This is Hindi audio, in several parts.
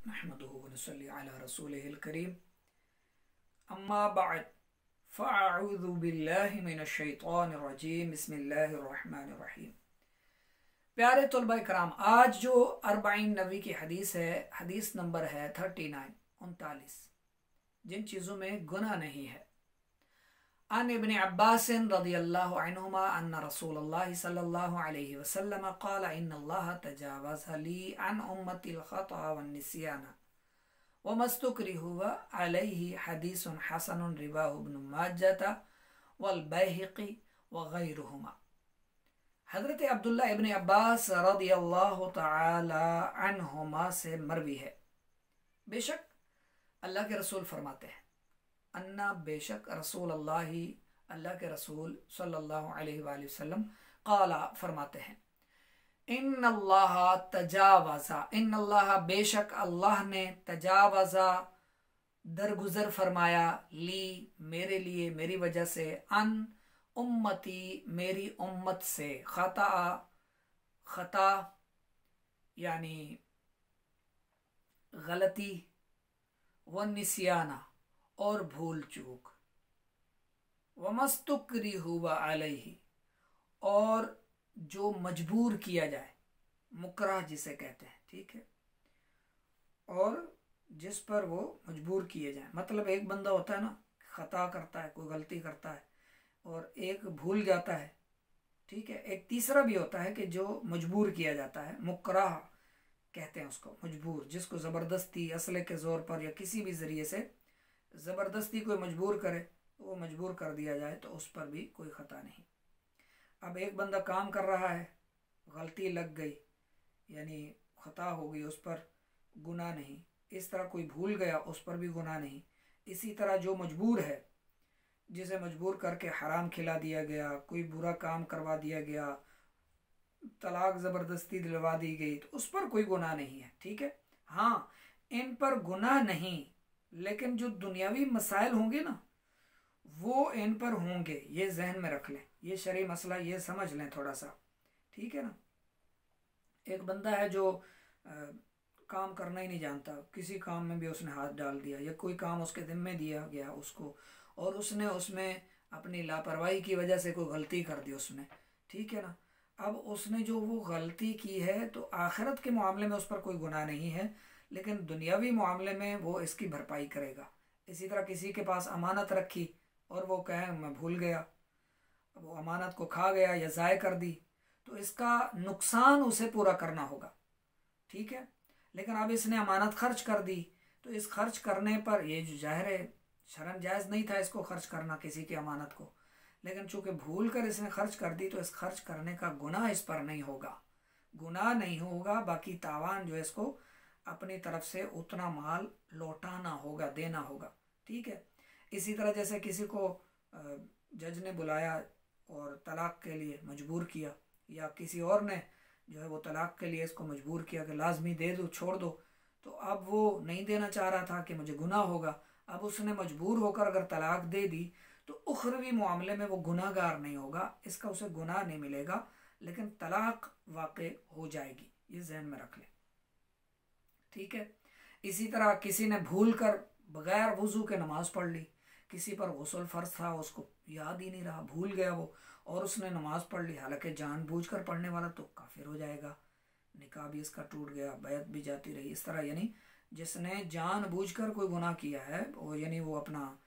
नहमदुहु व नसल्ली अला रसूलिहिल करीम अम्मा बअद फ़अऊज़ु बिल्लाहि मिनश शैतानिर रजीम बिस्मिल्लाहिर रहमानिर रहीम। प्यारे तलबा इकराम, आज जो 40 नबी की हदीस है, हदीस नंबर है 39 जिन चीज़ों में गुनाह नहीं है। अन इब्न अब्बास रज़ियल्लाहु अन्हुमा अन्ना रसूलल्लाह सल्लल्लाहु अलैहि वसल्लम क़ाल इन्नल्लाह तजावज़ ली अन उम्मतिल ख़ता वन निस्याना व मस्तुकरिहु अलैहि हदीसुन हसनुन रिवाहु इब्न माज्जा वल बैहक़ी व गैरुहुमा। हज़रत अब्दुल्ला इब्न अब्बास रज़ियल्लाहु तआला अन्हुमा से मरवी है, बेशक अल्लाह के रसूल फरमाते हैं, अन्ना बेशक रसूल अल्लाह के रसूल सल्लल्लाहु अलैहि वसल्लम क़ाला फरमाते हैं, इन्नल्लाह तजावज़ा, इन्नल्लाह बेशक अल्लाह ने तजावज़ा दरगुजर फरमाया, ली मेरे लिए, मेरी वजह से, अन उम्मती मेरी उम्मत से, खता यानी गलती, व निस्याना और भूल चूक, वमस्तुक्रिहु अलैहि और जो मजबूर किया जाए, मुकरा जिसे कहते हैं, ठीक है, और जिस पर वो मजबूर किए जाए। मतलब एक बंदा होता है ना, खता करता है, कोई गलती करता है और एक भूल जाता है, ठीक है। एक तीसरा भी होता है कि जो मजबूर किया जाता है, मुकरा कहते हैं उसको, मजबूर, जिसको ज़बरदस्ती असले के ज़ोर पर या किसी भी ज़रिए से ज़बरदस्ती कोई मजबूर करे, वो मजबूर कर दिया जाए तो उस पर भी कोई ख़ता नहीं। अब एक बंदा काम कर रहा है, गलती लग गई यानी ख़ता हो गई, उस पर गुनाह नहीं। इस तरह कोई भूल गया, उस पर भी गुनाह नहीं। इसी तरह जो मजबूर है, जिसे मजबूर करके हराम खिला दिया गया, कोई बुरा काम करवा दिया गया, तलाक ज़बरदस्ती दिलवा दी गई, तो उस पर कोई गुनाह नहीं है, ठीक है। हाँ, इन पर गुनाह नहीं, लेकिन जो दुनियावी मसाइल होंगे ना, वो इन पर होंगे, ये जहन में रख लें। ये शरई मसला ये समझ लें थोड़ा सा, ठीक है ना। एक बंदा है जो काम करना ही नहीं जानता, किसी काम में भी उसने हाथ डाल दिया या कोई काम उसके ज़िम्मे दिया गया उसको, और उसने उसमें अपनी लापरवाही की वजह से कोई गलती कर दी उसने, ठीक है ना। अब उसने जो वो गलती की है तो आखिरत के मामले में उस पर कोई गुनाह नहीं है, लेकिन दुनियावी मामले में वो इसकी भरपाई करेगा। इसी तरह किसी के पास अमानत रखी और वो कहे मैं भूल गया, अब वो अमानत को खा गया या ज़ाय कर दी, तो इसका नुकसान उसे पूरा करना होगा, ठीक है। लेकिन अब इसने अमानत खर्च कर दी, तो इस खर्च करने पर, ये जो जाहिर है शरन जायज़ नहीं था इसको खर्च करना किसी की अमानत को, लेकिन चूंकि भूल कर इसने खर्च कर दी तो इस खर्च करने का गुनाह इस पर नहीं होगा, गुनाह नहीं होगा। बाकी तावान जो है इसको अपनी तरफ से उतना माल लौटाना होगा, देना होगा, ठीक है। इसी तरह जैसे किसी को जज ने बुलाया और तलाक के लिए मजबूर किया, या किसी और ने जो है वो तलाक के लिए इसको मजबूर किया कि लाजमी दे दो, छोड़ दो, तो अब वो नहीं देना चाह रहा था कि मुझे गुनाह होगा, अब उसने मजबूर होकर अगर तलाक दे दी तो उखरवी मामले में वो गुनाहगार नहीं होगा, इसका उसे गुनाह नहीं मिलेगा, लेकिन तलाक वाक़ई हो जाएगी, ये जहन में रख लें, ठीक है। इसी तरह किसी ने भूल कर बगैर वज़ू के नमाज़ पढ़ ली, किसी पर गुस्ल फ़र्ज था, उसको याद ही नहीं रहा, भूल गया वो, और उसने नमाज़ पढ़ ली, हालांकि जानबूझकर पढ़ने वाला तो काफिर हो जाएगा, निकाह भी इसका टूट गया, बैत भी जाती रही। इस तरह यानी जिसने जानबूझकर कोई गुनाह किया है, वो यानी वो अपना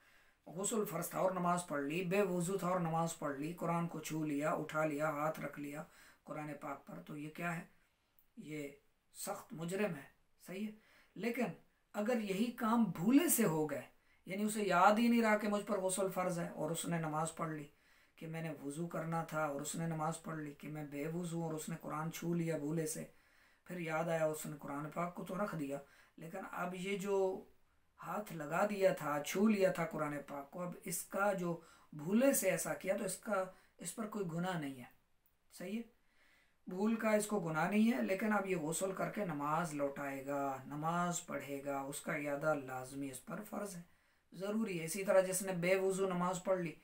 गुस्ल फ़र्ज था और नमाज़ पढ़ ली, बेवज़ू था और नमाज़ पढ़ ली, कुरान को छू लिया, उठा लिया, हाथ रख लिया कुरान पाक पर, तो ये क्या है, ये सख्त मुजरिम है, सही है। लेकिन अगर यही काम भूले से हो गए, यानी उसे याद ही नहीं रहा कि मुझ पर गुस्ल फ़र्ज है और उसने नमाज़ पढ़ ली, कि मैंने वज़ू करना था और उसने नमाज़ पढ़ ली, कि मैं बेवज़ू और उसने कुरान छू लिया भूले से, फिर याद आया उसने कुरान पाक को तो रख दिया, लेकिन अब ये जो हाथ लगा दिया था, छू लिया था कुरान पाक को, अब इसका जो भूले से ऐसा किया तो इस पर कोई गुनाह नहीं है, सही है, भूल का इसको गुनाह नहीं है। लेकिन अब ये गुस्ल करके नमाज लौटाएगा, नमाज पढ़ेगा, उसका इयादा लाजमी इस पर फ़र्ज़ है, ज़रूरी है। इसी तरह जिसने बेवज़ू नमाज पढ़ ली,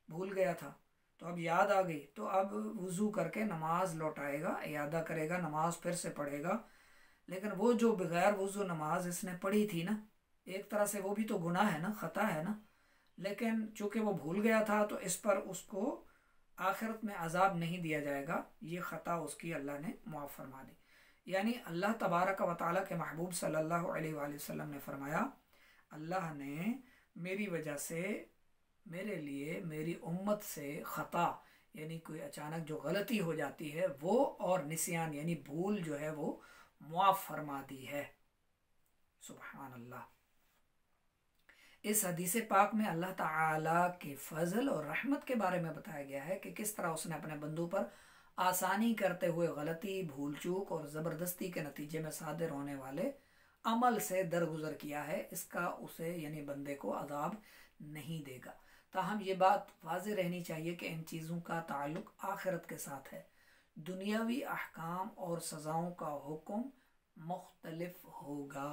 भूल गया था तो अब याद आ गई, तो अब वज़ू करके नमाज लौटाएगा, इयादा करेगा, नमाज फिर से पढ़ेगा, लेकिन वो जो बगैर वुज़ू नमाज इसने पढ़ी थी ना, एक तरह से वो भी तो गुनाह है ना, ख़ता है ना, लेकिन चूंकि वो भूल गया था तो इस पर उसको आखिरत में अजाब नहीं दिया जाएगा, ये ख़ता उसकी अल्लाह ने मुआफ़ फरमा दी। यानी अल्लाह तबारक व तआला के महबूब सल्लल्लाहु अलैहि वसल्लम ने फरमाया, अल्लाह ने मेरी वजह से मेरे लिए मेरी उम्मत से ख़ता यानी कोई अचानक जो गलती हो जाती है वो, और निस्यान यानी भूल जो है वो मुआफ़ फरमा दी है। सुभान अल्लाह। इस हदीस पाक में अल्लाह ताला के फ़ज़ल और रहमत के बारे में बताया गया है कि किस तरह उसने अपने बंदों पर आसानी करते हुए गलती, भूल चूक और ज़बरदस्ती के नतीजे में सादिर होने वाले अमल से दरगुजर किया है। इसका उसे यानी बंदे को अजाब नहीं देगा। ताहम ये बात वाज़ेह रहनी चाहिए कि इन चीज़ों का ताल्लुक़ आखिरत के साथ है। दुनियावी अहकाम और सज़ाओं का हुक्म मुख्तलिफ होगा।